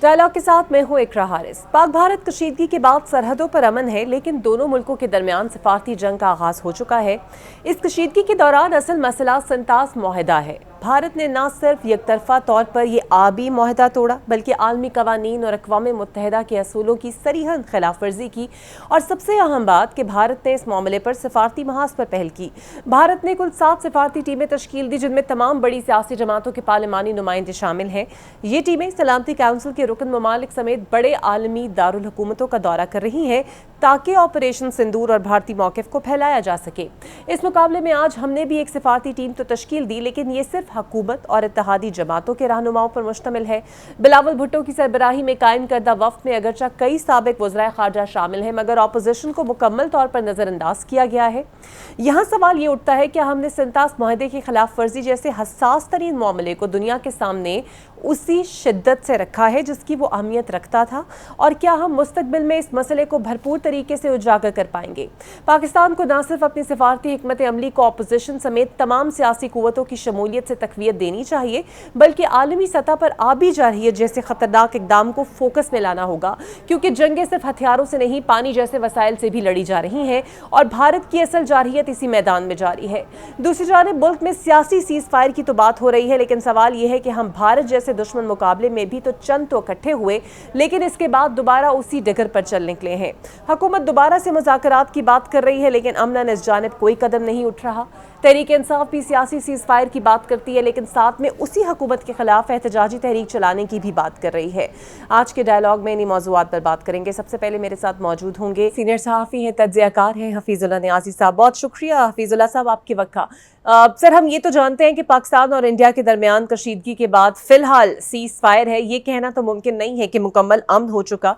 Dialogue के साथ मैं हूं इकरा हारिस। पाक भारत कशीदगी के बाद सरहदों पर अमन है, लेकिन दोनों मुल्कों के दरमियान सिफारती जंग का आगाज हो चुका है। इस कशीदगी के दौरान असल मसला संतास मुआहदा है। भारत ने न सिर्फ यकतरफा तौर पर यह आबी मुआहदा तोड़ा, बल्कि आलमी कवानीन और अक़वाम मुत्तहिदा के असूलों की सरीहन खिलाफ वर्जी की। और सबसे अहम बात कि भारत ने इस मामले पर सिफारती महाज पर पहल की। भारत ने कुल 7 सिफारती टीमें तश्कील दी, जिनमें तमाम बड़ी सियासी जमातों के पार्लिमानी नुमाइंदे शामिल हैं। ये टीमें सलामती काउंसिल के रुकन ममालिक समेत बड़े आलमी दारुल हुकूमतों का दौरा कर रही हैं, ताकि ऑपरेशन सिंदूर और भारतीय मौक़िफ़ को फैलाया जा सके। इस मुकाबले में आज हमने भी एक सिफारती टीम तो तश्कील दी, लेकिन ये सिर्फ हुकूमत और इत्तेहादी जमातों के रहनुमाओं पर मुश्तमिल है। बिलावल भुट्टो की सरबराही में कायम करदा वफ्द में अगरचा कई साबिक वज़राए ख़ारजा शामिल हैं, मगर ऑपोजिशन को मुकम्मल तौर पर नज़रअंदाज किया गया है। यहाँ सवाल ये उठता है कि हमने संतास मुआहदे की खिलाफ वर्जी जैसे हसास तरीन मामले को दुनिया के सामने उसी शिद्दत से रखा है जिसकी वो अहमियत रखता था, और क्या हम मुस्तकबिल में इस मसले को भरपूर तरीके से उजागर कर पाएंगे। पाकिस्तान को न सिर्फ अपनी सिफारती हिकमत अमली को ऑपोजिशन समेत तमाम सियासी कुव्वतों की शमूलियत से तकवीत देनी चाहिए, बल्कि आलमी सतह पर आबी जारहियत जैसे खतरनाक इकदाम को फोकस में लाना होगा, क्योंकि जंगें सिर्फ हथियारों से नहीं, पानी जैसे वसाइल से भी लड़ी जा रही हैं, और भारत की असल जारहियत इसी मैदान में जारी है। दूसरी जानिब मुल्क में सियासी सीज फायर की तो बात हो रही है, लेकिन सवाल यह है कि हम भारत जैसे दुश्मन मुकाबले में भी तो चंद तो इकट्ठे हुए, लेकिन इसके बाद दोबारा उसी डगर पर चल निकले हैं। हुकूमत दोबारा से मुज़ाकरात की बात कर रही है, लेकिन अमनन इस जानिब कोई कदम नहीं उठ रहा। तहरीक इंसाफ भी सियासी सीज फायर की बात करती है, लेकिन साथ में उसी हुकूमत के खिलाफ एहतजाजी तहरीक चलाने की भी बात कर रही है। आज के डायलॉग में इन्हीं मौज़ूआत पर बात करेंगे। सबसे पहले मेरे साथ मौजूद होंगे सीनियर सहाफ़ी हैं, तज्ज़ियाकार हैं हफीजुल्लाह नियाज़ी साहब। बहुत शुक्रिया हफीजुल्लाह साहब आपके वक्त का। सर, हम ये तो जानते हैं कि पाकिस्तान और इंडिया के दरमियान कशीदगी के बाद फिलहाल सीज फायर है। ये कहना तो मुमकिन नहीं है कि मुकम्मल अमन हो चुका,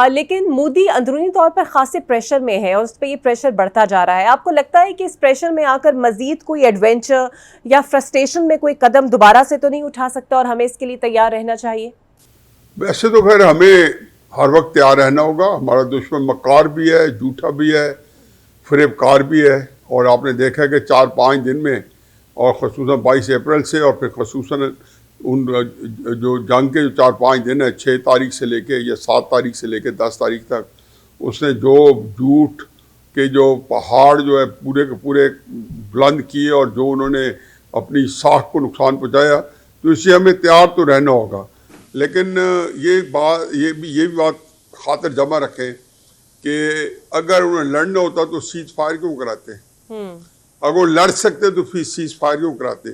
लेकिन मोदी अंदरूनी तौर पर खासे प्रेशर में है और उस पर ये प्रेशर बढ़ता जा रहा है। आपको लगता है कि इस प्रेशर में आकर मजीद कोई एडवेंचर या फ्रस्ट्रेशन में कोई कदम दोबारा से तो नहीं उठा सकता, और हमें इसके लिए तैयार रहना चाहिए? वैसे तो खैर हमें हर वक्त तैयार रहना होगा। हमारा दुश्मन मक्कार भी है, झूठा भी है, फरेबकार भी है। और आपने देखा कि 4-5 दिन में, और ख़ुसूसन 22 अप्रैल से, और फिर ख़ुसूसन उन जो जंग के जो 4-5 दिन है, 6 तारीख से लेके या 7 तारीख से लेके 10 तारीख तक, उसने जो झूठ के जो पहाड़ जो है पूरे के पूरे बुलंद किए, और जो उन्होंने अपनी साख को नुकसान पहुँचाया, तो इससे हमें तैयार तो रहना होगा। लेकिन ये भी बात खातिर जमा रखें कि अगर उन्हें लड़ना होता तो सीज फायर क्यों कराते हैं? अगर वो लड़ सकते तो फिर सीज फायर क्यों कराते?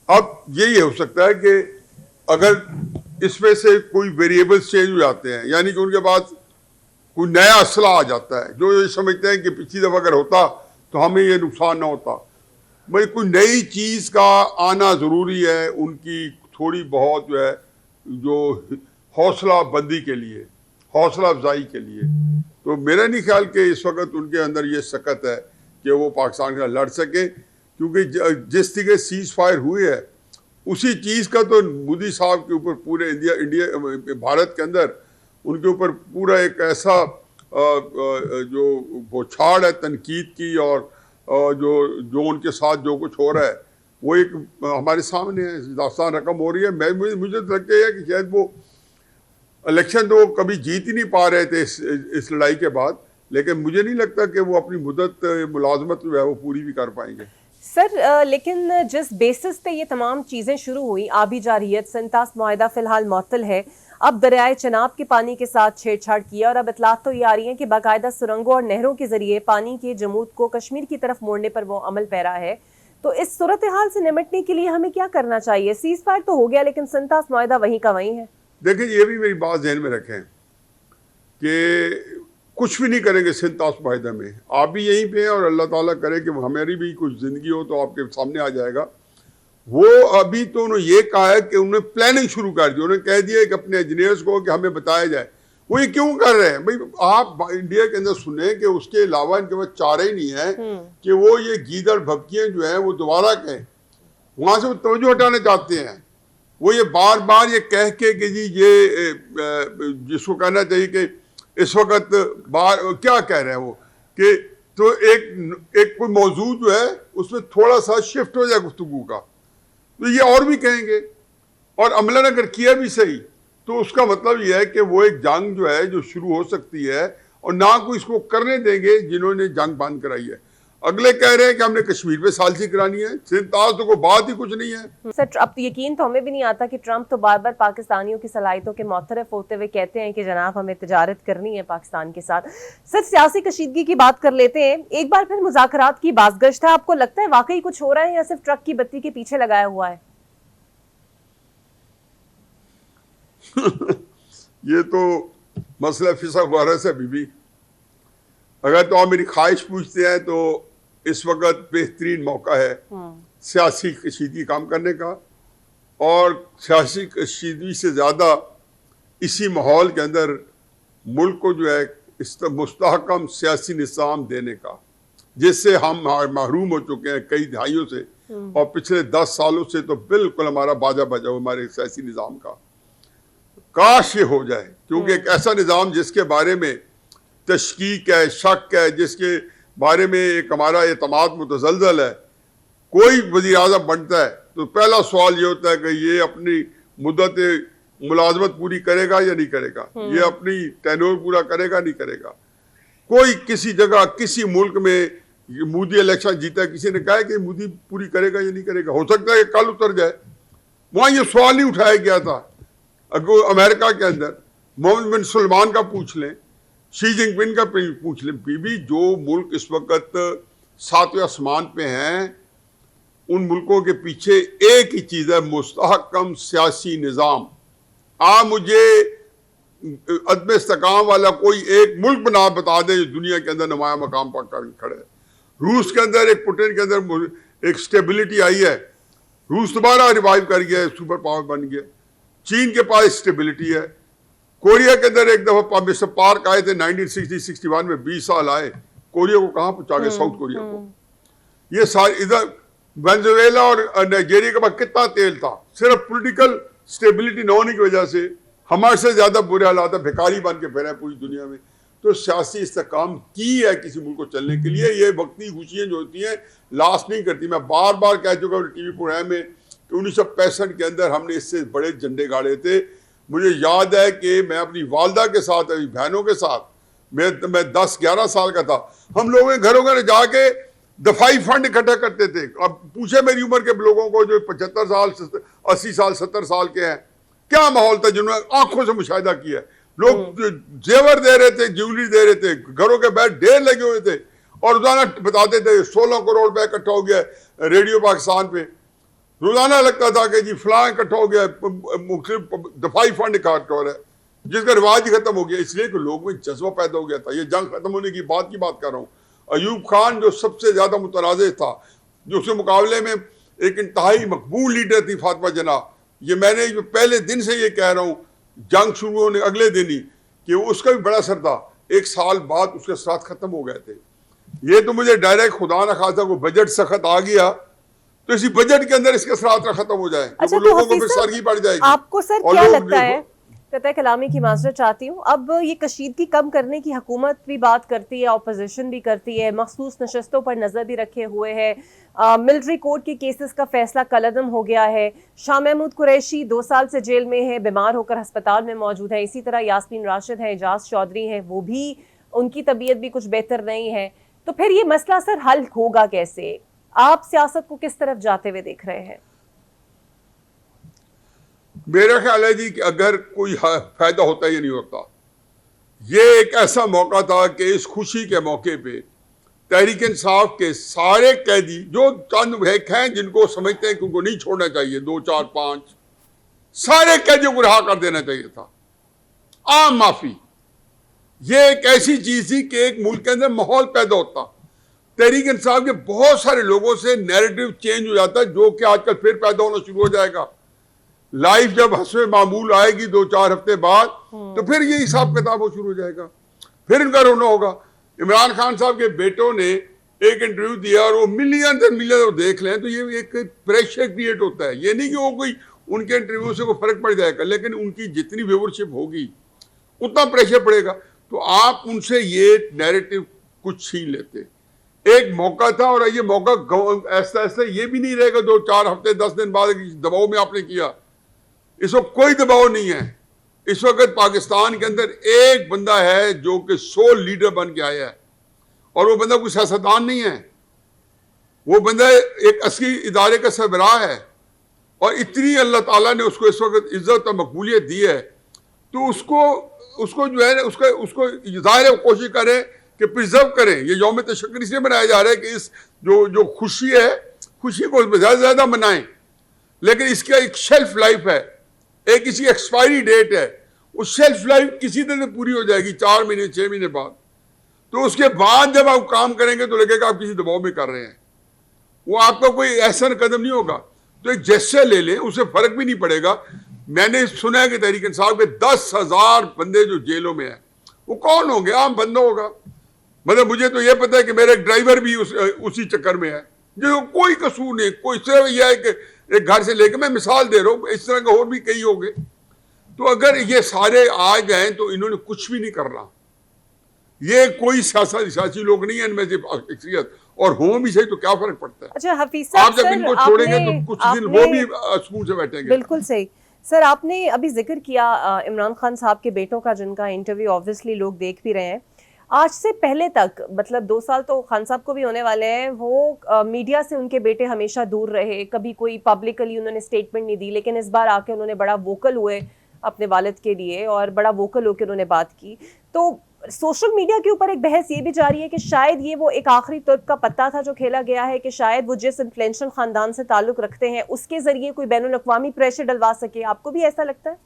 अब यही हो सकता है कि अगर इसमें से कोई वेरिएबल्स चेंज हो जाते हैं, यानी कि उनके पास कोई नया असला आ जाता है, जो ये समझते हैं कि पिछली दफ़ा अगर होता तो हमें ये नुकसान ना होता। भाई कोई नई चीज़ का आना ज़रूरी है, उनकी थोड़ी बहुत जो है जो हौसला बंदी के लिए, हौसला अफजाई के लिए। तो मेरा नहीं ख्याल कि इस वक्त उनके अंदर ये सकत है कि वो पाकिस्तान के साथ लड़ सकें, क्योंकि जिस तरीके सीज फायर हुए है उसी चीज़ का तो मोदी साहब के ऊपर पूरे भारत के अंदर उनके ऊपर पूरा एक ऐसा जो बौछार है तनकीद की, और जो उनके साथ जो कुछ हो रहा है वो एक हमारे सामने है, दास्तान रकम हो रही है। मुझे तो लगता है कि शायद वो इलेक्शन तो कभी जीत ही नहीं पा रहे थे इस लड़ाई के बाद, लेकिन मुझे नहीं लगता कि वो अपनी मुद्दत मुलाजमत जो है वो पूरी भी कर पाएंगे। सर, लेकिन जिस बेसिस पे ये तमाम चीज़ें शुरू हुई, आबी जारहियत, संतास मुआहदा फिलहाल मुअत्तल है, अब दरियाए चनाब के पानी के साथ छेड़छाड़ किया, और अब इतलात तो ये आ रही है कि बाकायदा सुरंगों और नहरों के जरिए पानी के जमूद को कश्मीर की तरफ मोड़ने पर वो अमल पैरा है। तो इस सूरत हाल से निपटने के लिए हमें क्या करना चाहिए? सीज फायर तो हो गया, लेकिन संतास मुआहदा वहीं का वहीं है। देखिए, ये भी मेरी बात ध्यान में रखें कि कुछ भी नहीं करेंगे संतास मुआहदा में, आप भी यहीं पे हैं, और अल्लाह ताला करे कि हमारी भी कुछ ज़िंदगी हो तो आपके सामने आ जाएगा। वो अभी तो उन्होंने ये कहा है कि उन्होंने प्लानिंग शुरू कर दी, उन्होंने कह दिया कि अपने इंजीनियर्स को कि हमें बताया जाए। वो ये क्यों कर रहे हैं? भाई आप इंडिया के अंदर सुने कि उसके अलावा इनके पास चारा ही नहीं है कि वो ये गीदड़ भपकियाँ जो हैं वो दोबारा कहें, वहाँ से वो तवज्जो हटाना चाहते हैं। वो ये बार बार ये कह के कि जी ये जिसको कहना चाहिए कि इस वक्त बार क्या कह रहे हैं वो कि तो एक कोई मौजू जो है उसमें थोड़ा सा शिफ्ट हो जाए गुफ्तगू का, तो ये और भी कहेंगे, और अमलन अगर किया भी सही तो उसका मतलब यह है कि वो एक जंग जो है जो शुरू हो सकती है, और ना कोई इसको करने देंगे जिन्होंने जंग बंद कराई है। अगले कह रहे हैं कि हमने कश्मीर पे सालसी करानी है, सिंताज तो कोई बात ही कुछ नहीं है। सर, अब यकीन तो हमें भी नहीं आता कि ट्रंप तो बार बार पाकिस्तानियों की सलाहियतों के मुतरफ होते हुए कहते हैं कि जनाब हमें तिजारत करनी है पाकिस्तान के साथ। सर, सियासी कशीदगी की बात कर लेते हैं, एक बार फिर मुज़ाकरात की बाज़गश्त है, आपको लगता है वाकई कुछ हो रहा है या सिर्फ ट्रक की बत्ती के पीछे लगाया हुआ है? ये तो मसला फिसा हुआ से बीबी। अगर तो आप मेरी ख्वाहिश पूछते हैं तो इस वक्त बेहतरीन मौका है सियासी कशीदगी काम करने का, और सियासी कशीदगी से ज़्यादा इसी माहौल के अंदर मुल्क को जो है इस मुस्तहकम सियासी निज़ाम देने का, जिससे हम महरूम हो चुके हैं कई दहाइयों से, और पिछले 10 सालों से तो बिल्कुल हमारा बाजा बजा हुआ हमारे सियासी निज़ाम का। काश ये हो जाए, क्योंकि एक ऐसा निज़ाम जिसके बारे में तशकीक है, शक है, जिसके बारे में एक हमारा एतमाद मुतज़लज़ल है, कोई वज़ीर आज़म बनता है तो पहला सवाल ये होता है कि ये अपनी मुद्दत मुलाजमत पूरी करेगा या नहीं करेगा, ये अपनी टेन्योर पूरा करेगा नहीं करेगा। कोई किसी जगह किसी मुल्क में मोदी इलेक्शन जीता, किसी ने कहा कि मोदी पूरी करेगा या नहीं करेगा? हो सकता है कि कल उतर जाए। वहाँ ये सवाल नहीं उठाया गया था। अगर अमेरिका के अंदर मोहम्मद बिन सलमान का पूछ लें, शी जिनपिंग का पूछ लें, बीबी जो मुल्क इस वक्त 7वें आसमान पे हैं, उन मुल्कों के पीछे एक ही चीज़ है, मुस्तहकम सियासी निज़ाम। मुझे अदम इस्तेकाम वाला कोई एक मुल्क बना बता दे जो दुनिया के अंदर नुमाया मकाम पर खड़े है। रूस के अंदर एक पुतिन के अंदर एक स्टेबिलिटी आई है, रूस दोबारा रिवाइव कर गया, सुपर पावर बन गया। चीन के पास स्टेबिलिटी है। कोरिया के अंदर एक दफा मिस्टर पार्क आए थे 1960-61 में, 20 साल आए, कोरिया को कहाँ पहुंचा गए? साउथ कोरिया को। ये सारे इधर वेनेजुएला और नाइजीरिया के पास कितना तेल था, सिर्फ पॉलिटिकल स्टेबिलिटी न होने की वजह से हमारे से ज्यादा बुरे हालात है, भिखारी बन के फिर है पूरी दुनिया में। तो सियासी इस्तेकाम की है किसी मुल्क को चलने के लिए, ये वक्ती खुशियां जो होती हैं लास्ट नहीं करती। मैं बार बार कह चुका हूँ टीवी प्रोग्राम में कि 1965 के अंदर हमने इससे बड़े झंडे गाड़े थे। मुझे याद है कि मैं अपनी वालदा के साथ, अपनी बहनों के साथ, मैं 10-11 साल का था, हम लोगों के घरों घर जाके दफाई फंड इकट्ठा करते थे। अब पूछे मेरी उम्र के लोगों को जो 75 साल 80 साल 70 साल के हैं, क्या माहौल था जिन्होंने आंखों से मुशाहिदा किया है। लोग जेवर दे रहे थे, ज्वेलरी दे रहे थे, घरों के बाहर ढेर लगे हुए थे, और रोजाना बताते थे 16 करोड़ रुपया इकट्ठा हो गया रेडियो पाकिस्तान पे। रोजाना लगता था कि जी फलां इकट्ठा हो गया, मुख्तलिफ दफाई फंड इकट्ठा हो रहा है, जिसका रिवाज ही खत्म हो गया, इसलिए कि लोगों में जज्बा पैदा हो गया था। ये जंग खत्म होने की बात कर रहा हूँ। अयूब खान जो सबसे ज्यादा मुतनाज़ था, जो उसके मुकाबले में एक इंतहाई मकबूल लीडर थी फातिमा जना, ये मैंने जो पहले दिन से ये कह रहा हूँ, जंग शुरू होने अगले दिन ही, कि उसका भी बड़ा असर था। 1 साल बाद उसके साथ खत्म हो गए थे। ये तो मुझे डायरेक्ट खुदा ना खासा को बजट सख्त आ गया तो इसी बजट के अंदर इसके असरात खत्म हो जाए। अच्छा, तो लोगों को फिर सरगी पड़ जाएगी। आपको सर क्या लगता है, कतई कलामी की माजरत चाहती हूँ, अब ये कशीदगी कम करने की हुकूमत भी बात करती है, अपोजिशन भी करती है, मखसूस नशस्तों पर नजर भी रखे हुए है, मिलिट्री कोर्ट के केसेस का फैसला कलअदम हो गया है, शाह महमूद कुरैशी 2 साल से जेल में है, बीमार होकर अस्पताल में मौजूद है, इसी तरह यास्मीन राशिद है, एजाज चौधरी है, वो भी उनकी तबीयत भी कुछ बेहतर नहीं है। तो फिर ये मसला सर हल होगा कैसे? आप सियासत को किस तरफ जाते हुए देख रहे हैं? मेरा ख्याल है जी कि अगर कोई फायदा होता या नहीं होता, ये एक ऐसा मौका था कि इस खुशी के मौके पे तहरीक इंसाफ के सारे कैदी जो चंद एक हैं जिनको समझते हैं कि उनको नहीं छोड़ना चाहिए, 2, 4, 5 सारे कैदियों को रिहा कर देना चाहिए था। आम माफी ये एक ऐसी चीज थी कि एक मुल्क के अंदर माहौल पैदा होता, तहरीक इंसाफ के बहुत सारे लोगों से नैरेटिव चेंज हो जाता है, जो कि आजकल फिर पैदा होना शुरू हो जाएगा। लाइफ जब हस्बे मामूल आएगी 2-4 हफ्ते बाद, तो फिर ये हिसाब किताब हो शुरू हो जाएगा, फिर इनका रोना होगा। इमरान खान साहब के बेटों ने एक इंटरव्यू दिया और वो मिलियन एंड मिलियन देख लें, तो ये एक प्रेशर क्रिएट होता है। ये नहीं कि वो कोई उनके इंटरव्यू से कोई फर्क पड़ जाएगा, लेकिन उनकी जितनी व्यूवरशिप होगी उतना प्रेशर पड़ेगा। तो आप उनसे ये नैरेटिव कुछ छीन लेते। एक मौका था और ये मौका ऐसा ऐसा ये भी नहीं रहेगा 2-4 हफ्ते 10 दिन बाद दबाव में आपने किया। इसको कोई दबाव नहीं है, इस वक्त पाकिस्तान के अंदर एक बंदा है जो कि सोल लीडर बन के आया है, और वो बंदा कोई सियासतदान नहीं है, वो बंदा एक असली इदारे का सरबराह है, और इतनी अल्लाह ताला ने उसको इस वक्त इज्जत और मकबूलियत दी है, तो उसको जो है उसको जाहिर है कोशिश करें कि प्रिजर्व करें। ये यौम तशक्कुर इसलिए मनाया जा रहा है कि इस जो खुशी है, खुशी को ज़्यादा से ज़्यादा मनाएं, लेकिन इसका एक शेल्फ लाइफ है, एक इसकी एक्सपायरी डेट है। उस शेल्फ लाइफ किसी तरह पूरी हो जाएगी 4 महीने 6 महीने बाद, तो उसके बाद जब आप काम करेंगे तो लगेगा आप किसी दबाव में कर रहे हैं, वो आपका कोई एहसान कदम नहीं होगा। तो एक जेस्चर ले लें, उससे फर्क भी नहीं पड़ेगा। मैंने सुना है कि तहरीक इंसाफ के 10,000 बंदे जो जेलों में हैं, वो कौन होंगे? आम बंदा होगा। मतलब मुझे तो यह पता है कि मेरा एक ड्राइवर भी उसी चक्कर में है, जो कोई कसूर नहीं, कोई सिर्फ यह है कि एक घर से लेकर, मैं मिसाल दे रहा हूँ, इस तरह के और भी कई होंगे। तो अगर ये सारे आ गए तो इन्होंने कुछ भी नहीं करना। ये कोई सियासी लोग नहीं है इनमें से अक्सरियत, और हों भी सही तो क्या फर्क पड़ता है। अच्छा हफीज साहब, आप जब इनको छोड़ेंगे तो कुछ दिन वो भी सुकून से बैठेंगे। बिल्कुल सही सर, आपने अभी जिक्र किया इमरान खान साहब के बेटों का, जिनका इंटरव्यू ऑब्वियसली लोग देख भी रहे हैं। आज से पहले तक, मतलब 2 साल तो खान साहब को भी होने वाले हैं, वो मीडिया से उनके बेटे हमेशा दूर रहे, कभी कोई पब्लिकली उन्होंने स्टेटमेंट नहीं दी, लेकिन इस बार आके उन्होंने बड़ा वोकल हुए अपने वालिद के लिए, और बड़ा वोकल होकर उन्होंने बात की। तो सोशल मीडिया के ऊपर एक बहस ये भी जारी है कि शायद ये वो एक आखिरी तुर्क का पत्ता था जो खेला गया है, कि शायद वो जिस इन्फ्लुएंशियल खानदान से ताल्लुक रखते हैं उसके जरिए कोई बैनुल अक़वामी प्रेशर डलवा सके। आपको भी ऐसा लगता है?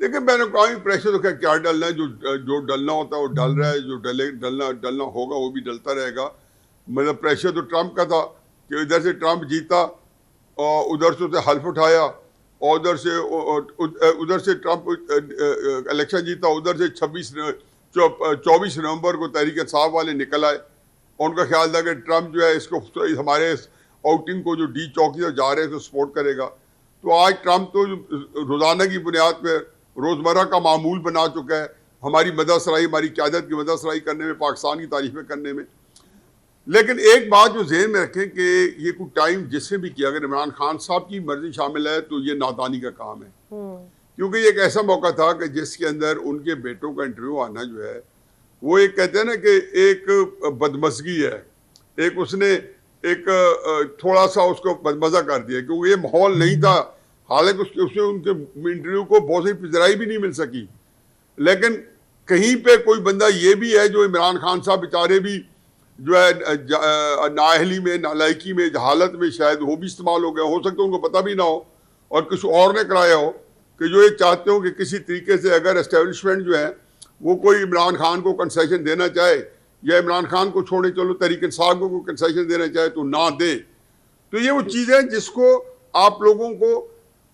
देखिए, बैनुल अक़वामी प्रेशर तो क्या डलना है, जो डलना होता है वो डल रहा है, जो डलना होगा वो भी डलता रहेगा। मतलब प्रेशर तो ट्रंप का था कि इधर से ट्रंप जीता और उधर से उसे हल्फ उठाया, और उधर से ट्रंप इलेक्शन जीता, उधर से 24 नवंबर को तहरीक इंसाफ वाले निकल आए, और उनका ख्याल था कि ट्रंप जो है इसको हमारे आउटिंग को जो डी चौकी से जा रहे हैं तो सपोर्ट करेगा। तो आज ट्रंप तो रोज़ाना की बुनियाद पर रोज़मर्रा का मामूल बना चुका है, हमारी मददसराई, हमारी क़यादत की मददसराई करने में, पाकिस्तान की तारीफ़ें करने में। लेकिन एक बात जो ज़हन में रखें कि ये कोई टाइम जिससे भी किया, अगर इमरान खान साहब की मर्जी शामिल है तो ये नादानी का काम है, क्योंकि ये एक ऐसा मौका था कि जिसके अंदर उनके बेटों का इंटरव्यू आना जो है, वो एक कहते हैं ना कि एक बदमज़गी है, एक उसने एक थोड़ा सा उसको बदमज़ा कर दिया, क्योंकि ये माहौल नहीं था। हालांकि उसने उनके इंटरव्यू को बहुत सी पिजराई भी नहीं मिल सकी, लेकिन कहीं पे कोई बंदा ये भी है जो इमरान खान साहब बेचारे भी जो है नाअहली में, नालायकी में, जहालत में शायद वो भी इस्तेमाल हो गया, हो सकता है उनको पता भी ना हो और किसी और ने कराया हो, कि जो ये चाहते हो कि किसी तरीके से अगर एस्टेब्लिशमेंट जो है वो कोई इमरान खान को कंसेशन देना चाहे, या इमरान खान को छोड़े चलो तहरीक इंसाफ को कंसेशन देना चाहे तो ना दे। तो ये वो चीज़ें जिसको आप लोगों को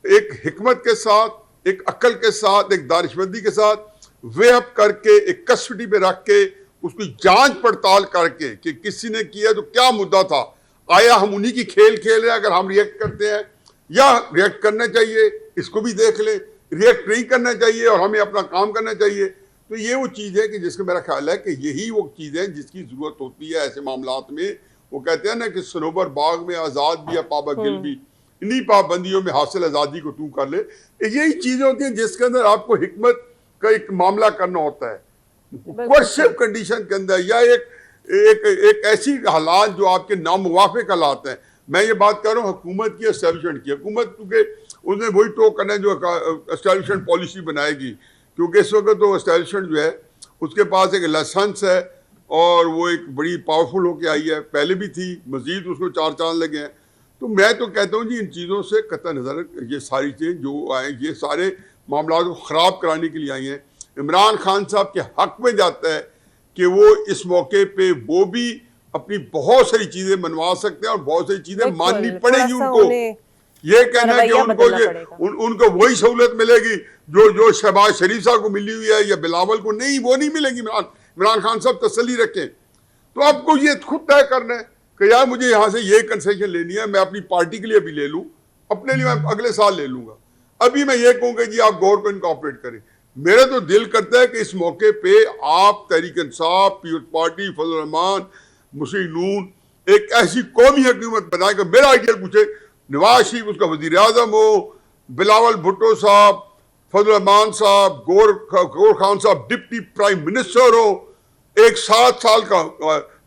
एक हिकमत के साथ, एक अक्ल के साथ, एक दानिशमंदी के साथ वे अप करके, एक कस्टडी पे रख के, उसकी जांच पड़ताल करके कि किसी ने किया तो क्या मुद्दा था, आया हम उन्हीं की खेल खेल रहे हैं, अगर हम रिएक्ट करते हैं या रिएक्ट करना चाहिए, इसको भी देख लें, रिएक्ट नहीं करना चाहिए और हमें अपना काम करना चाहिए। तो ये वो चीज़ है कि जिसका मेरा ख्याल है कि यही वो चीज़ है जिसकी ज़रूरत होती है ऐसे मामलात में। वो कहते हैं ना कि सनोबर बाग में आज़ाद भी है पाबा गिल भी, इन्हीं पाबंदियों में हासिल आज़ादी को तू कर ले। यही चीज़ें होती हैं जिसके अंदर आपको हिकमत का एक मामला करना होता है, कोर्सिव कंडीशन के अंदर, या एक ऐसी हालात जो आपके नामुवाफिक हालात हैं। मैं ये बात कर रहा हूँ हुकूमत की, एस्टेब्लिशमेंट की। हुकूमत क्योंकि उसने वही तो करना है जो एस्टेब्लिशमेंट पॉलिसी बनाएगी, क्योंकि इस वक्त तो एस्टेब्लिशमेंट जो है उसके पास एक लाइसेंस है और वो एक बड़ी पावरफुल होके आई है, पहले भी थी, मजीद उसको 4 चांद लगे हैं। तो मैं तो कहता हूँ जी इन चीज़ों से कतई नज़र ये सारी चीज़ें जो आए, ये सारे मामला को ख़राब कराने के लिए आई हैं। इमरान खान साहब के हक़ में जाता है कि वो इस मौके पे वो भी अपनी बहुत सारी चीज़ें मनवा सकते हैं और बहुत सारी चीज़ें माननी पड़ेगी उनको। ये कहना है कि उनको वही सहूलत मिलेगी जो शहबाज शरीफ साहब को मिली हुई है या बिलावल को, नहीं, वो नहीं मिलेगी। इमरान खान साहब तसल्ली रखें। तो आपको ये खुद तय करना है कि यार मुझे यहाँ से ये कंसेशन लेनी है, मैं अपनी पार्टी के लिए भी ले लूँ, अपने लिए मैं अगले साल ले लूँगा। अभी मैं ये कहूँगा जी आप गौर को इनकॉर्पोरेट करें। मेरा तो दिल करता है कि इस मौके पे आप तहरीक इंसाफ, पीपल्स पार्टी, फजल रहमान, मुस्लिम नून एक ऐसी कौमी हुकूमत बनाए कि मेरा आइडिया पूछे, नवाज शरीफ उसका वजीर आजम हो, बिलावल भुट्टो साहब, फजल रहमान साहब, गौर खान साहब डिप्टी प्राइम मिनिस्टर हो, एक 7 साल का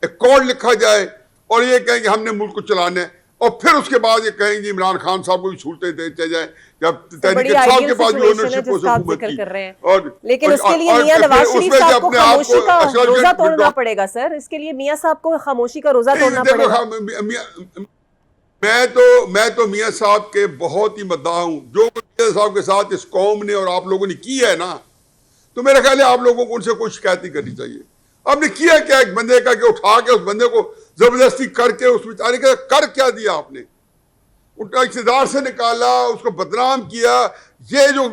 अकॉर्ड लिखा जाए और ये कहें कि हमने मुल्क को चलाना है, और फिर उसके बाद ये कहेंगे इमरान खान साहब को भी छूटते देते जाए जब तहरीक इंसाफ के बाद भी ओनरशिप हो हुकूमत की। और लेकिन उसके लिए मियां नवाज शरीफ साहब को खामोशी का रोजा तोड़ना पड़ेगा सर, इसके लिए मियां साहब को खामोशी का रोजा तोड़ना पड़ेगा। मैं तो मियां साहब के बहुत ही मद्दाह हूं, जो मियां साहब के साथ इस कौम ने और आप लोगों ने किया है ना, तो मेरा ख्याल है आप लोगों को उनसे कोई शिकायत नहीं करनी चाहिए। आपने किया क्या एक बंदे का कि उठा के उस बंदे को जबरदस्ती करके उस बेचारे का कर क्या दिया आपने? उनका इक़्तिदार से निकाला, उसको बदनाम किया। ये जो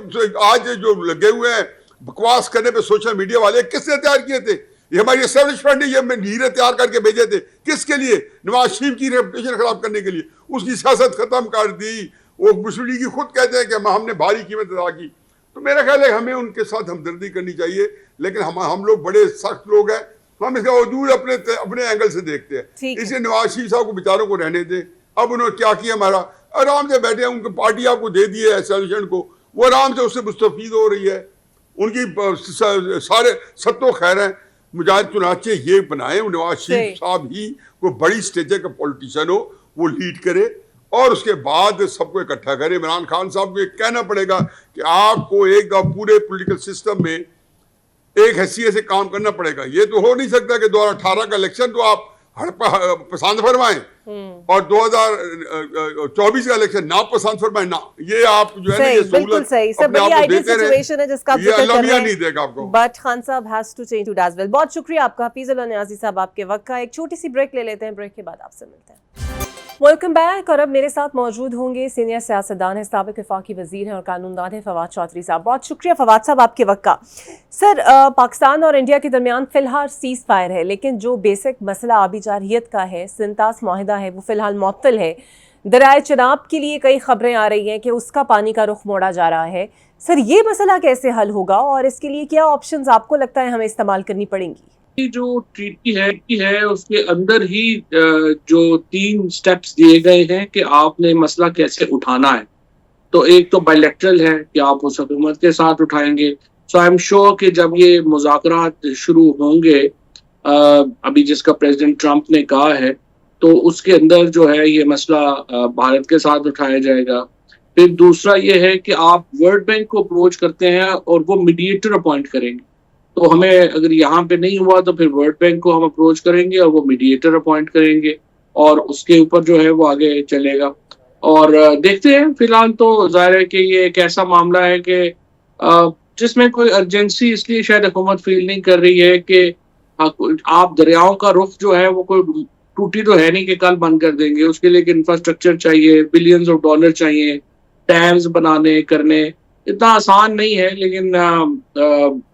आज जो लगे हुए हैं बकवास करने पे सोशल मीडिया वाले, किसने तैयार किए थे? ये हमारी एस्टेब्लिशमेंट ने ये हीरे तैयार करके भेजे थे, किसके लिए? नवाज शरीफ की रेपुटेशन खराब करने के लिए। उसकी सियासत खत्म कर दी। वो मुस्लिम लीग खुद कहते हैं कि हमने भारी कीमत अदा की। तो मेरा ख्याल है हमें उनके साथ हमदर्दी करनी चाहिए, लेकिन हम लोग बड़े सख्त लोग हैं, हम इसका वजूद अपने एंगल से देखते हैं। इसलिए नवाज शरीफ साहब को बेचारों को रहने दें। अब उन्होंने क्या किया, हमारा आराम से बैठे हैं, उनको पार्टी आपको दे दी है एसोसिएशन को, वो आराम से उससे मुस्तफीद हो रही है। उनकी सारे सत्तो खैर हैं। मुजाहिद चुनाचे ये बनाए नवाज शरीफ साहब ही कोई बड़ी स्टेज का पॉलिटिशियन हो, वो लीड करे और उसके बाद सबको इकट्ठा करे। इमरान खान साहब को ये कहना पड़ेगा कि आपको एक पूरे पॉलिटिकल सिस्टम में एक हैसियत से काम करना पड़ेगा। ये तो हो नहीं सकता कि 2018 का इलेक्शन तो आप पसंद फरमाएं और 2024 का इलेक्शन ना पसंद फरमाएं ना। ये आप जो है ना ये बिल्कुल सही सर, बड़ी आइडियल सिचुएशन है जिसका आप जिक्र कर रहे हैं, नहीं देगा आपको। बट खान साहब has to change it as well. बहुत शुक्रिया आपका हफीजुल्लाह नियाज़ी साहब, आपके वक्त का। एक छोटी सी ब्रेक ले लेते हैं, ब्रेक के बाद आपसे मिलते हैं। Welcome back. और अब मेरे साथ मौजूद होंगे सीनियर सियासतदान है, साबिक वफाकी वजीर हैं और कानूनदान है फवाद चौधरी साहब। बहुत शुक्रिया फवाद साहब आपके वक्त का। सर, पाकिस्तान और इंडिया के दरमियान फिलहाल सीज फायर है, लेकिन जो बेसिक मसला आबी जारहियत का है, सिंतास माहिदा है, वो फिलहाल मुअत्तल है। दरियाए चनाब के लिए कई खबरें आ रही हैं कि उसका पानी का रुख मोड़ा जा रहा है। सर, ये मसला कैसे हल होगा और इसके लिए क्या ऑप्शंस आपको लगता है हमें इस्तेमाल करनी पड़ेंगी? जो ट्रीटी है उसके अंदर ही जो 3 स्टेप्स दिए गए हैं कि आपने मसला कैसे उठाना है। तो एक तो बायलैटरल है कि आप उस हुकूमत के साथ उठाएंगे। सो आई एम श्योर कि जब ये मुज़ाकरात शुरू होंगे, अभी जिसका प्रेसिडेंट ट्रंप ने कहा है, तो उसके अंदर जो है ये मसला भारत के साथ उठाया जाएगा। फिर दूसरा ये है कि आप वर्ल्ड बैंक को अप्रोच करते हैं और वो मीडिएटर अपॉइंट करेंगे। तो हमें अगर यहाँ पे नहीं हुआ तो फिर वर्ल्ड बैंक को हम अप्रोच करेंगे और वो मीडिएटर अपॉइंट करेंगे और उसके ऊपर जो है वो आगे चलेगा। और देखते हैं, फिलहाल तो जाहिर है कि ये एक ऐसा मामला है कि जिसमें कोई अर्जेंसी इसलिए शायद हुकूमत फील नहीं कर रही है कि आप दरियाओं का रुख जो है वो कोई टूटी तो है नहीं कि कल बंद कर देंगे। उसके लिए इंफ्रास्ट्रक्चर चाहिए, बिलियंस ऑफ डॉलर चाहिए, डैम्स बनाने करने इतना आसान नहीं है। लेकिन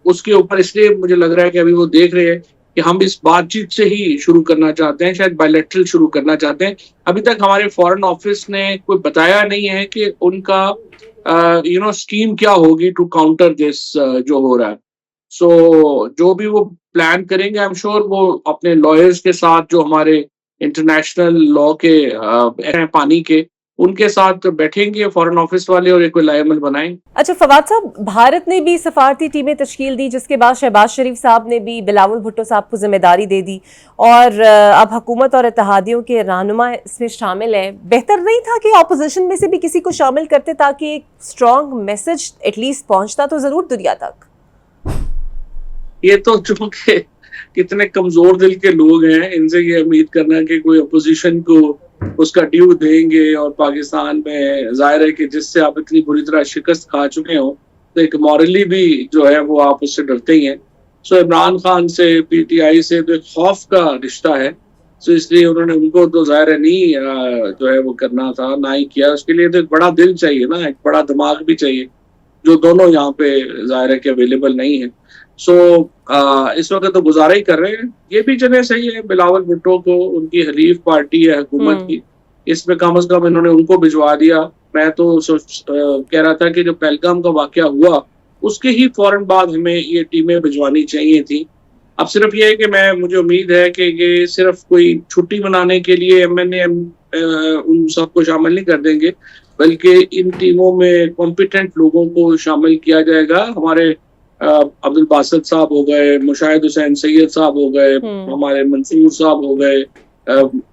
उसके ऊपर इसलिए मुझे लग रहा है कि अभी वो देख रहे हैं कि हम इस बातचीत से ही शुरू करना चाहते हैं, शायद बायलैटरल शुरू करना चाहते हैं। अभी तक हमारे फॉरेन ऑफिस ने कोई बताया नहीं है कि उनका स्कीम क्या होगी टू काउंटर दिस जो हो रहा है। सो जो भी वो प्लान करेंगे, आई एम श्योर वो अपने लॉयर्स के साथ, जो हमारे इंटरनेशनल लॉ के पानी के, उनके साथ बैठेंगे फॉरेन ऑफिस वाले और एक लायमल बनाएंगे। अच्छा फवाद साहब, भारत ने भी सफारती टीमें तश्कील दी, जिसके बाद शहबाज शरीफ साहब ने भी बिलावल भुट्टो साहब को जिम्मेदारी दे दी और अब हुकूमत और इत्तेहादियों के रहनुमा इसमें शामिल हैं। बेहतर नहीं था कि अपोजिशन में से भी किसी को शामिल करते ताकि एक स्ट्रॉन्ग मैसेज एटलीस्ट पहुंचता तो जरूर दुनिया तक? ये तो चूंकि कितने कमजोर दिल के लोग हैं, इनसे ये उम्मीद करना कि कोई अपोजिशन को उसका ड्यू देंगे। और पाकिस्तान में जाहिर है कि जिससे आप इतनी बुरी तरह शिकस्त खा चुके हो, तो एक मॉरली भी जो है वो आप उससे डरते ही हैं। सो इमरान खान से, पीटीआई से तो एक खौफ का रिश्ता है। सो इसलिए उन्होंने उनको तो जाहिर है नहीं जो है वो करना था, ना ही किया। उसके लिए तो एक बड़ा दिल चाहिए ना, एक बड़ा दिमाग भी चाहिए, जो दोनों यहाँ पे जाहिर है कि अवेलेबल नहीं है। सो इस वक्त तो गुजारा ही कर रहे हैं। ये भी चले सही है, बिलावल भुट्टो को उनकी हलीफ पार्टी है हुकूमत की, इसमें कम से कम इन्होंने उनको भिजवा दिया। मैं तो कह रहा था कि जो पहलगाम का वाकया हुआ उसके ही फौरन बाद हमें ये टीमें भिजवानी चाहिए थी। अब सिर्फ ये है कि मुझे उम्मीद है कि ये सिर्फ कोई छुट्टी मनाने के लिए MNA उन सबको शामिल नहीं कर देंगे। बल्कि इन टीमों में कॉम्पिटेंट लोगों को शामिल किया जाएगा। हमारे अब्दुल बासित साहब हो गए, मुशाहिद हुसैन सैयद साहब हो गए, हमारे मंसूर साहब हो गए,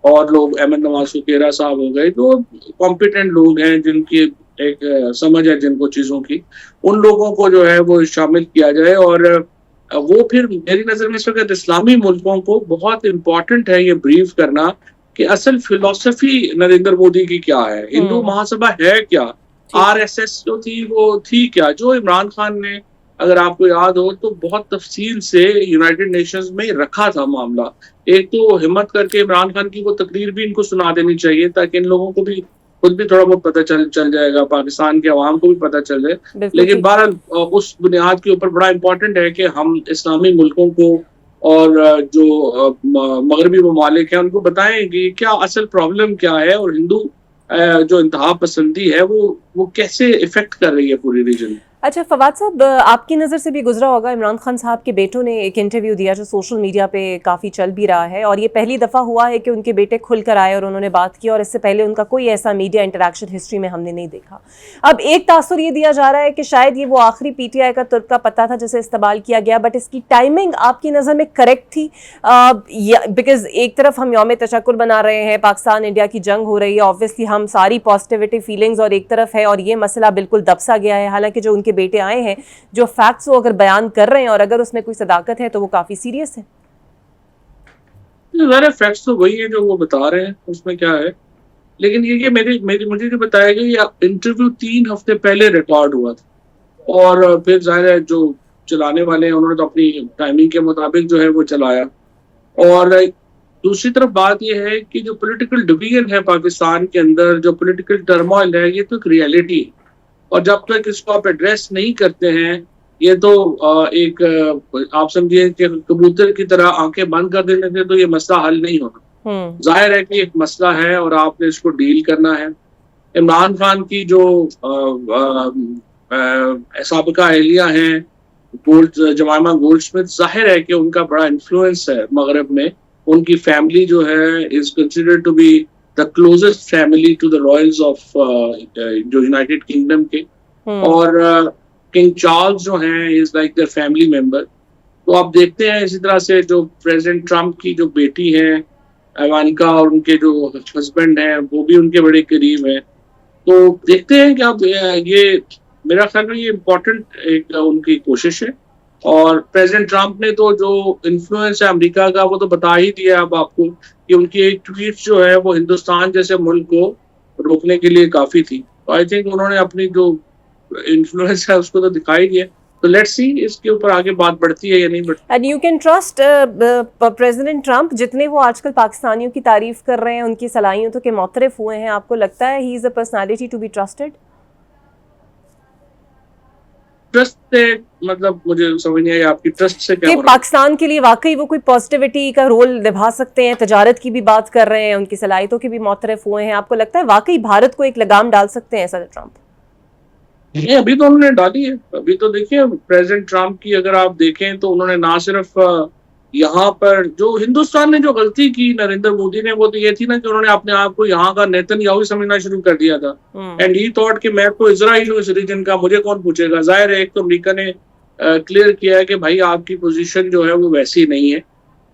और लोग अहमद नवाज सुकेरा साहब हो गए, तो कॉम्पिटेंट लोग हैं जिनकी एक समझ है जिनको चीजों की, उन लोगों को जो है वो शामिल किया जाए। और वो फिर मेरी नजर में इस वक्त इस्लामी मुल्कों को बहुत इम्पोर्टेंट है ये ब्रीफ करना कि असल फिलॉसफी नरेंद्र मोदी की क्या है, हिंदू महासभा है क्या, आरएसएस जो थी वो थी क्या। जो इमरान खान ने, अगर आपको याद हो तो बहुत तफसील से यूनाइटेड नेशंस में रखा था मामला। एक तो हिम्मत करके इमरान खान की वो तकरीर भी इनको सुना देनी चाहिए ताकि इन लोगों को भी खुद भी थोड़ा बहुत पता चल जाएगा, पाकिस्तान के अवाम को भी पता चल जाए। लेकिन बहरहाल उस बुनियाद के ऊपर बड़ा इंपॉर्टेंट है कि हम इस्लामी मुल्कों को और जो मगरबी ममालिक हैं उनको बताएं कि क्या असल प्रॉब्लम क्या है, और हिंदू जो इंतहा पसंदी है वो कैसे इफेक्ट कर रही है पूरी रीजन में। अच्छा फवाद साहब, आपकी नज़र से भी गुजरा होगा, इमरान खान साहब के बेटों ने एक इंटरव्यू दिया जो सोशल मीडिया पे काफ़ी चल भी रहा है, और ये पहली दफ़ा हुआ है कि उनके बेटे खुलकर आए और उन्होंने बात की, और इससे पहले उनका कोई ऐसा मीडिया इंटरेक्शन हिस्ट्री में हमने नहीं देखा। अब एक तासुर ये दिया जा रहा है कि शायद ये वो आखिरी PTI का तुर्क का पत्ता था जिसे इस्तेमाल किया गया, बट इसकी टाइमिंग आपकी नज़र में करेक्ट थी? बिकॉज एक तरफ हम यौम तशक्कुर बना रहे हैं, पाकिस्तान इंडिया की जंग हो रही है, ऑब्वियसली हम सारी पॉजिटिविटी फीलिंग्स, और एक तरफ है और ये मसला बिल्कुल दबसा गया है। हालांकि जो उनके बेटे आए हैं, जो फैक्ट्स वो अगर बयान कर रहे हैं और अगर उसमें कोई सदाकत है तो वो काफी सीरियस है। ज़रा फैक्ट्स तो वही है जो वो बता रहे हैं, उसमें क्या है। लेकिन ये मुझे जो बताया गया ये इंटरव्यू 3 हफ्ते पहले रिकॉर्ड हुआ था, और फिर जाहिर है जो चलाने वाले हैं उन्होंने तो अपनी टाइमिंग के मुताबिक जो है वो चलाया। और दूसरी तरफ बात यह है कि जो पॉलिटिकल डिवीजन है पाकिस्तान के अंदर, जो पॉलिटिकल टर्मोइल है, ये तो एक रियलिटी है, और जब तक इसको आप एड्रेस नहीं करते हैं, ये तो एक आप समझिए कि कबूतर की तरह आंखें बंद कर देने से तो ये मसला हल नहीं होना। जाहिर है कि एक मसला है और आपने इसको डील करना है। इमरान खान की जो साबिका अहलिया हैं जमाइमा गोल्डस्मिथ, जाहिर है कि उनका बड़ा इन्फ्लुएंस है मगरब में। उनकी फैमिली जो है is considered to be the closest family to the royals of जो यूनाइटेड किंगडम के, और किंग चार्ल्स जो हैं is like their family member. तो आप देखते हैं इसी तरह से जो प्रेसिडेंट ट्रम्प की जो बेटी है इवानिका, और उनके जो हस्बैंड हैं वो भी उनके बड़े करीब हैं। तो देखते हैं कि आप ये मेरा ख्याल में ये इम्पोर्टेंट एक उनकी कोशिश है। और प्रेसिडेंट ट्रम्प ने तो जो इन्फ्लुएंस है अमेरिका का वो तो बता ही दिया अब आपको कि उनकी एक ट्वीट जो है वो हिंदुस्तान जैसे मुल्क को रोकने के लिए काफी थी। तो आई थिंक उन्होंने अपनी जो इन्फ्लुएंस है उसको तो दिखाई दिया। तो लेट्स सी इसके ऊपर आगे बात बढ़ती है या नहीं बढ़ती। And you can trust president Trump, जितने वो आजकल पाकिस्तानियों की तारीफ कर रहे हैं, उनकी सलाहियतों के मुतरिफ हुए हैं, आपको लगता है he is a personality to be trusted? Trust से मतलब मुझे समझ नहीं आया आपकी ट्रस्ट से क्या? पाकिस्तान के लिए वाकई वो कोई पॉजिटिविटी का रोल निभा सकते हैं, तजारत की भी बात कर रहे हैं, उनकी सलाहियतों के भी मुतरिफ हुए हैं, आपको लगता है वाकई भारत को एक लगाम डाल सकते हैं सदर ट्रम्प? ये अभी तो उन्होंने डाली है। अभी तो देखिए प्रेसिडेंट ट्रम्प की अगर आप देखें तो उन्होंने ना सिर्फ यहाँ पर जो हिंदुस्तान ने जो गलती की नरेंद्र मोदी ने, वो तो ये थी ना कि उन्होंने अपने आप को यहाँ का नेतन्याहू समझना शुरू कर दिया था। एंड ही थॉट कि मैं तो इजराइल हूँ इस रीजन का, मुझे कौन पूछेगा। जाहिर है एक तो अमेरिका ने क्लियर किया है कि भाई आपकी पोजीशन जो है वो वैसी नहीं है,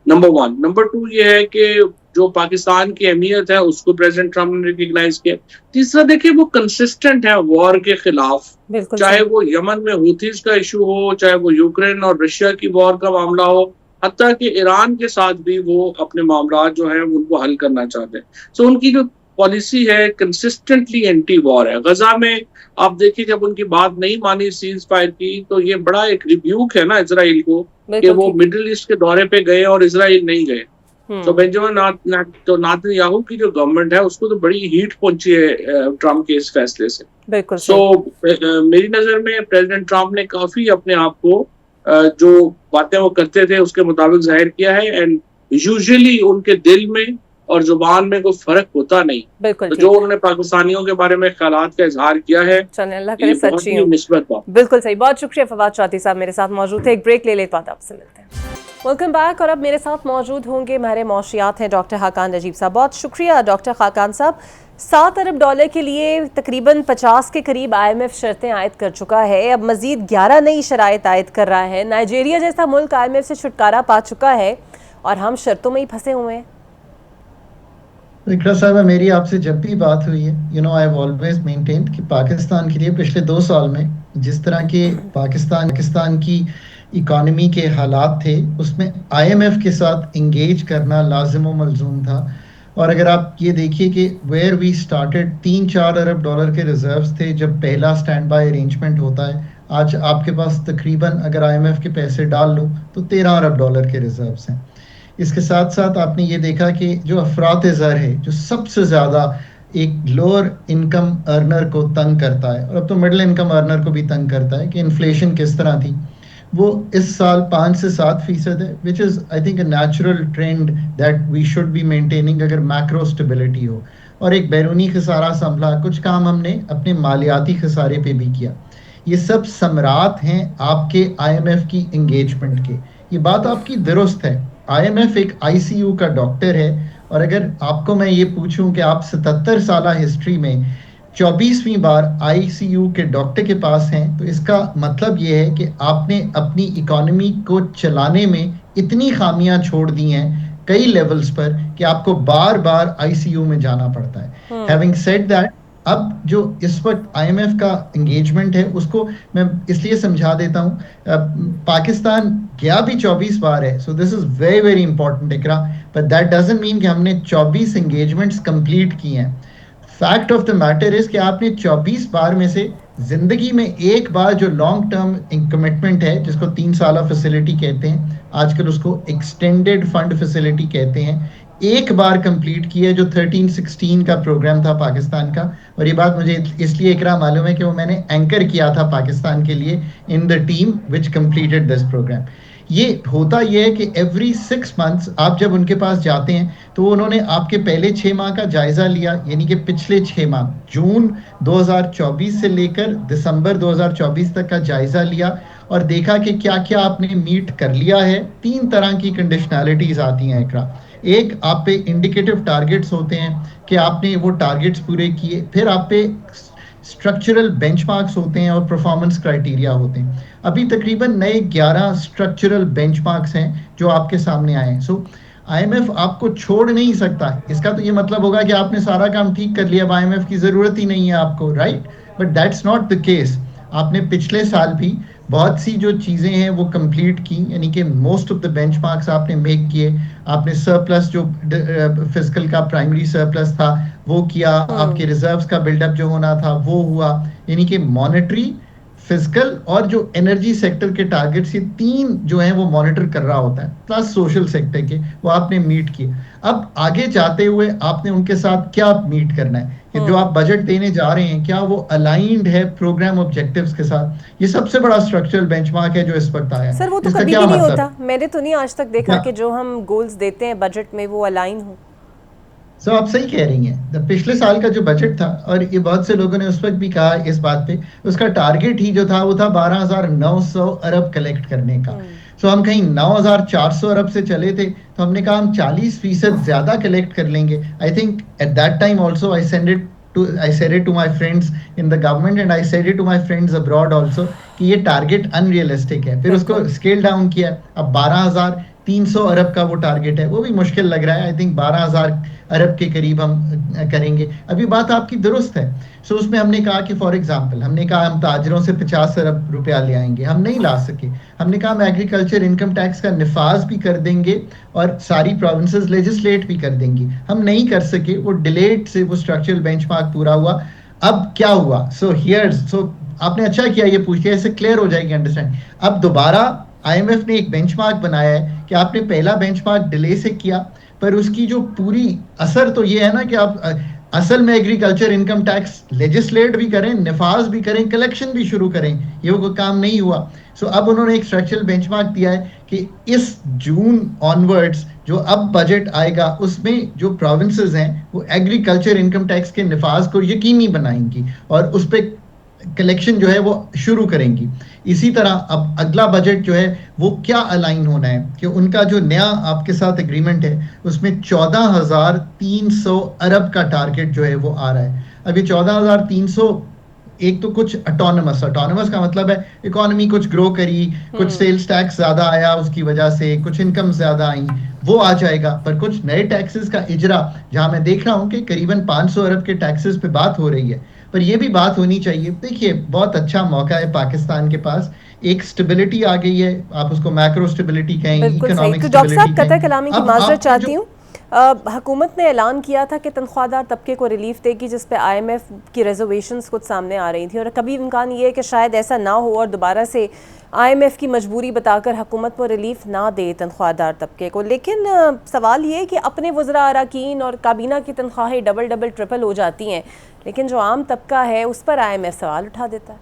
नंबर 1। नंबर 2 ये है कि जो पाकिस्तान की अहमियत है उसको प्रेसिडेंट ट्रम्प ने रिकग्नाइज किया। तीसरा देखिए वो कंसिस्टेंट है वॉर के खिलाफ, चाहे वो यमन में हुथीज का इशू हो, चाहे वो यूक्रेन और रशिया की वॉर का मामला हो, हत्ता कि ईरान के साथ भी वो अपने मामला जो है उनको हल करना चाहते हैं। सो उनकी जो पॉलिसी है कंसिस्टेंटली एंटी वॉर है। गजा में आप देखिए जब उनकी बात नहीं मानी सीज फायर की, तो ये बड़ा एक रिब्यूक है ना इजराइल को कि वो मिडिल ईस्ट के दौरे पे गए और इजराइल नहीं गए। तो बेंजामिन नेतन्याहू की जो गवर्नमेंट है उसको तो बड़ी हीट पहुंची है ट्रम्प के इस फैसले से। सो मेरी नजर में प्रेसिडेंट ट्रम्प ने काफी अपने आप को जो बातें वो करते थे उसके मुताबिक जाहिर किया है। एंड यूजुअली उनके दिल में और जुबान में कोई फर्क होता नहीं। तो जो उन्होंने पाकिस्तानियों के बारे में ख्यालात का इजहार किया है, ये बहुत ही निस्बत बात। बिल्कुल सही, बहुत शुक्रिया फवाद चौधरी साहब मेरे साथ मौजूद थे। एक ब्रेक ले लेते बाद आपसे मिलते हैं। Welcome back. और अब मेरे साथ मौजूद होंगे माहिर मौशियात हैं डॉक्टर खाकान नजीब साहब। बहुत शुक्रिया डॉक्टर खाकान साहब। $7 अरब के लिए तकरीबन 50 के करीब IMF शर्तें आयद कर चुका है। अब मजीद 11 नई शराइत आयद कर रहा है। नाइजीरिया जैसा मुल्क IMF से छुटकारा पा चुका है और हम शर्तों में ही फंसे हुए हैं। इकरा साहब, मेरी आपसे जब भी बात हुई है, आई हैव ऑलवेज मेंटेन्ड कि पाकिस्तान के लिए पिछले 2 साल में जिस तरह के पाकिस्तान की इकोनॉमी के हालात थे, उसमें IMF के साथ इंगेज करना लाजिम व मलजूम था। और अगर आप ये देखिए कि वेयर वी स्टार्टेड, 3-4 अरब डॉलर के रिजर्व्स थे जब पहला स्टैंड बाय अरेंजमेंट होता है। आज आपके पास तकरीबन अगर IMF के पैसे डाल लो तो 13 अरब डॉलर के रिजर्व्स हैं। इसके साथ साथ आपने ये देखा कि जो अफरात ज़र है, जो सबसे ज़्यादा एक लोअर इनकम अर्नर को तंग करता है और अब तो मिडिल इनकम अर्नर को भी तंग करता है, कि इन्फ्लेशन किस तरह थी, वो इस साल 5 से 7% है, which is I think a natural trend that we should be maintaining अगर मैक्रो स्टेबिलिटी हो। और एक बैरूनी खसारा संभला, कुछ काम हमने अपने मालियाती खसारे पे भी किया। ये सब समरात हैं आपके IMF की इंगेजमेंट के। ये बात आपकी दुरुस्त है, IMF एक ICU का डॉक्टर है, और अगर आपको मैं ये पूछूं कि आप 77 साल हिस्ट्री में 24वीं बार ICU के डॉक्टर के पास हैं, तो इसका मतलब ये है कि आपने अपनी इकोनॉमी को चलाने में इतनी खामियां छोड़ दी हैं कई लेवल्स पर कि आपको बार बार ICU में जाना पड़ता है। हैविंग सेड दैट, अब जो इस वक्त IMF का एंगेजमेंट है उसको मैं इसलिए समझा देता हूँ। पाकिस्तान गया भी 24 बार है, so this is very very important Iqra, but that doesn't mean कि हमने 24 एंगेजमेंट्स कंप्लीट किए हैं। Fact of the matter is कि आपने 24 बार में से जिंदगी में एक बार जो लॉन्ग टर्म कमिटमेंट है, जिसको 3 साल फैसिलिटी कहते हैं, आजकल उसको एक्सटेंडेड फंड फैसिलिटी कहते हैं, एक बार कंप्लीट की है, जो 13-16 का प्रोग्राम था पाकिस्तान का। और ये बात मुझे इसलिए इकरा मालूम है कि वो मैंने एंकर किया था पाकिस्तान के लिए in the team which completed this program. ये होता ये है कि एवरी 6 मंथ्स आप जब उनके पास जाते हैं तो उन्होंने आपके पहले 6 माह का जायजा लिया, यानी कि पिछले 6 माह जून 2024 से लेकर दिसंबर 2024 तक का जायजा लिया और देखा कि क्या क्या आपने मीट कर लिया है। 3 तरह की कंडीशनैलिटीज आती हैं इकरा। एक, आप पे इंडिकेटिव टारगेट्स होते हैं कि आपने वो टारगेट्स पूरे किए, फिर आप पे स्ट्रक्चरल बेंचमार्क्स होते हैं और परफॉर्मेंस क्राइटेरिया होते हैं। अभी तकरीबन नए 11 स्ट्रक्चरल बेंचमार्क्स हैं जो आपके सामने आए हैं। सो IMF आपको छोड़ नहीं सकता। इसका तो ये मतलब होगा कि आपने सारा काम ठीक कर लिया, अब IMF की ज़रूरत ही नहीं है आपको, right? But that's not the case. आपने पिछले साल भी बहुत सी जो चीज़ें हैं वो कंप्लीट की, यानी कि मोस्ट ऑफ द बेंचमार्क्स आपने मेक किए। आपने सरप्लस जो फिजिकल का प्राइमरी सरप्लस था वो किया, आपके रिजर्व्स का बिल्डअप जो होना था वो हुआ, यानी कि मॉनेटरी, फिजिकल और जो एनर्जी सेक्टर के टारगेट्स, ये 3 जो हैं वो मॉनिटर कर रहा होता है, प्लस सोशल सेक्टर के, वो आपने मीट किए। अब आगे जाते हुए आपने उनके साथ क्या मीट करना है, कि जो आप बजट देने जा रहे हैं क्या वो अलाइंड है प्रोग्राम ऑब्जेक्टिव्स के साथ। ये सबसे बड़ा स्ट्रक्चरल बेंचमार्क है जो इस वक्त आया है। सर वो तो कभी भी नहीं होता, मैंने तो नहीं आज तक देखा कि जो हम गोल्स देते हैं बजट में वो अलाइन हो। सो आप सही कह रही हैं। पिछले साल का जो बजट था, और ये बहुत से लोगों ने उस वक्त भी कहा इस बात पे, उसका टारगेट ही जो था वो था 12,900 अरब कलेक्ट करने का। सो हम कहीं 9,400 अरब से चले थे, तो हमने कहा हम 40% ज्यादा कलेक्ट कर लेंगे। I think at that time also I said it to my friends in the government and I said it to my friends abroad also कि ये टारगेट अनरियलिस्टिक है। फिर उसको स्केल डाउन किया, अब 12,300 अरब का वो टारगेट है, वो भी मुश्किल लग रहा है। आई थिंक 12,000 अरब के करीब हम करेंगे। अभी बात आपकी दुरुस्त है। सो उसमें हमने कहा कि फॉर एग्जांपल हमने कहा हम ताजरों से 50 अरब रुपया ले आएंगे, हम नहीं ला सके। हमने कहा हम एग्रीकल्चर इनकम टैक्स का निफाज भी कर देंगे और सारी प्रोविंसेस लेजिस्लेट भी कर देंगी, हम नहीं कर सके। वो डिलेड से वो स्ट्रक्चरल बेंचमार्क पूरा हुआ। अब क्या हुआ? सो आपने अच्छा किया ये पूछ लिया, इससे क्लियर हो जाएगी अंडरस्टैंड। अब दोबारा IMF ने एक बेंचमार्क बनाया है कि आपने पहला बेंचमार्क डिले से किया, पर उसकी जो पूरी असर तो ये है ना कि आप असल में एग्रीकल्चर इनकम टैक्स लेजिस्लेट भी करें, निफाज भी करें, कलेक्शन भी शुरू करें, ये वो काम नहीं हुआ। सो अब उन्होंने एक स्ट्रक्चरल बेंचमार्क दिया है कि इस जून ऑनवर्ड्स जो अब बजट आएगा उसमें जो प्रोविंसेस हैं वो एग्रीकल्चर इनकम टैक्स के निफाज को यकीनी बनाएंगी और उस पर कलेक्शन जो है वो शुरू करेंगी। इसी तरह अब अगला बजट जो है वो क्या अलाइन होना है कि उनका जो नया आपके साथ एग्रीमेंट है उसमें 14,300 अरब का टारगेट जो है वो आ रहा है। अब ये 14,300 एक तो कुछ ऑटोनमस का मतलब है इकोनॉमी कुछ ग्रो करी, कुछ सेल्स टैक्स ज्यादा आया उसकी वजह से, कुछ इनकम ज्यादा आई, वो आ जाएगा। पर कुछ नए टैक्सेस का इजरा जहां मैं देख रहा हूं कि करीबन 500 अरब के टैक्सेस पे बात हो रही है, पर ये भी बात होनी चाहिए। देखिए बहुत अच्छा मौका है पाकिस्तान के पास, एक स्टेबिलिटी आ गई है, आप उसको मैक्रो स्टेबिलिटी कहें, बिल्कुल सही। इकोनॉमिक तो डॉक्टर साहब स्टेबिलिटी कतर कहें। कलामी की अब माजरत आपने चाहती जो हूँ, हुकूमत ने ऐलान किया था कि तनख्वाहदार तबके को रिलीफ देगी, जिस पे IMF की रिजर्वेशंस कुछ सामने आ रही थी, और कभी इम्कान ये है कि शायद ऐसा ना हो और दोबारा से IMF की मजबूरी बताकर हुकूमत को रिलीफ ना दे तनख्वाहदार तबके को। लेकिन सवाल ये है कि अपने वज़रा अरकान और काबीना की तनख्वाहें डबल डबल ट्रिपल हो जाती हैं, लेकिन जो आम तबका है उस पर IMF सवाल उठा देता है।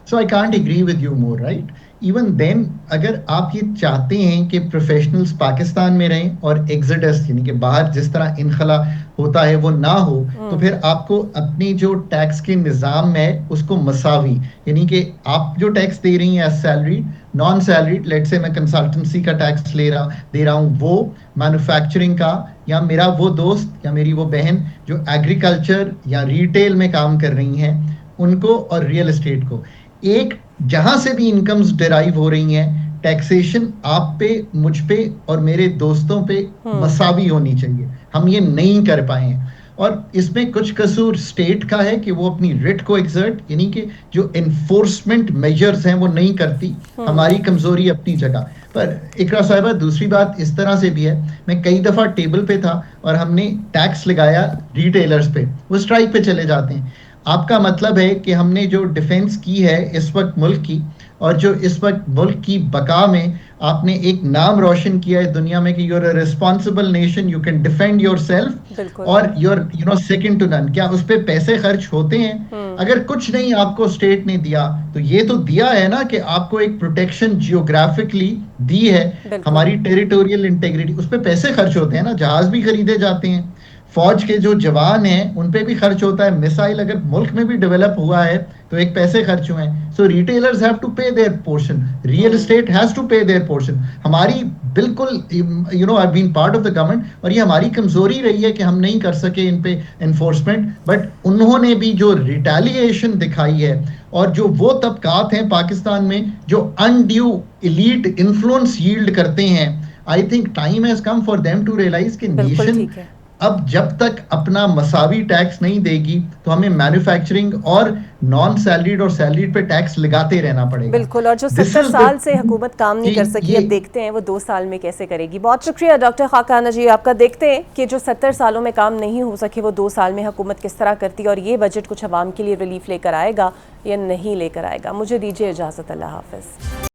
So I can't agree with you more, right? Even then, अगर आप ये चाहते हैं कि प्रोफेशनल्स पाकिस्तान में रहें और एग्जिडस यानी कि बाहर जिस तरह इनखला होता है वो ना हो, तो फिर आपको अपनी जो टैक्स के निज़ाम है उसको मसावी, यानी कि आप जो टैक्स दे रही हैं as salary, non salaried, late से मैं कंसल्टेंसी का टैक्स दे रहा हूँ वो, मैन्युफैक्चरिंग का, या मेरा वो दोस्त या मेरी वो बहन जो एग्रीकल्चर या रिटेल में काम कर रही हैं उनको, और रियल एस्टेट को, एक जहां से भी इनकम्स डिराइव हो रही हैं, टैक्सेशन आप पे, मुझ पे और मेरे दोस्तों पे मसावी होनी चाहिए। हम ये नहीं कर पाए हैं और इसमें कुछ कसूर स्टेट का है कि वो अपनी रिट को एक्सर्ट यानी कि जो एनफोर्समेंट मेजर्स हैं वो नहीं करती, हमारी कमजोरी अपनी जगह पर। इकरा साहिबा दूसरी बात इस तरह से भी है, मैं कई दफा टेबल पे था और हमने टैक्स लगाया रिटेलर्स पे, वो स्ट्राइक पे चले जाते हैं। आपका मतलब है कि हमने जो डिफेंस की है इस वक्त मुल्क की, और जो इस वक्त मुल्क की बका में आपने एक नाम रोशन किया है दुनिया में कि you're a responsible nation, you can defend your self और यूर सेकंड टू नन, क्या उस पर पैसे खर्च होते हैं? अगर कुछ नहीं आपको स्टेट ने दिया तो ये तो दिया है ना कि आपको एक प्रोटेक्शन जियोग्राफिकली दी है, हमारी टेरिटोरियल इंटेग्रिटी, उस पर पैसे खर्च होते हैं ना, जहाज भी खरीदे जाते हैं, फौज के जो जवान हैं उन पे भी खर्च होता है, मिसाइल अगर मुल्क में भी डेवलप हुआ है तो एक पैसे खर्च हुए हैं। So retailers have to pay their portion, real estate has to pay their portion. हमारी बिल्कुल I been part of the government और ये हमारी कमजोरी रही है कि हम नहीं कर सके इन पे एनफोर्समेंट, बट उन्होंने भी जो रिटेलिएशन दिखाई है और जो वो तबकात हैं पाकिस्तान में जो अनड्यू एलीट इन्फ्लुएंस यील्ड करते हैं, I think time has come for them to realize कि नेशन अब जब तक अपना मसावी टैक्स नहीं देगी तो हमें मैन्युफैक्चरिंग और नॉन सैलरीड और सैलरीड पे टैक्स लगाते रहना पड़ेगा। बिल्कुल, और जो 70 साल से हुकूमत काम नहीं कर सकी, अब देखते हैं वो 2 साल में कैसे करेगी। बहुत शुक्रिया डॉक्टर खाकाना जी आपका। देखते हैं कि जो 70 सालों में काम नहीं हो सके वो 2 साल में हुकूमत किस तरह करती है, और ये बजट कुछ अवाम के लिए रिलीफ लेकर आएगा या नहीं लेकर आएगा। मुझे दीजिए इजाज़त, अल्लाह हाफ़िज़।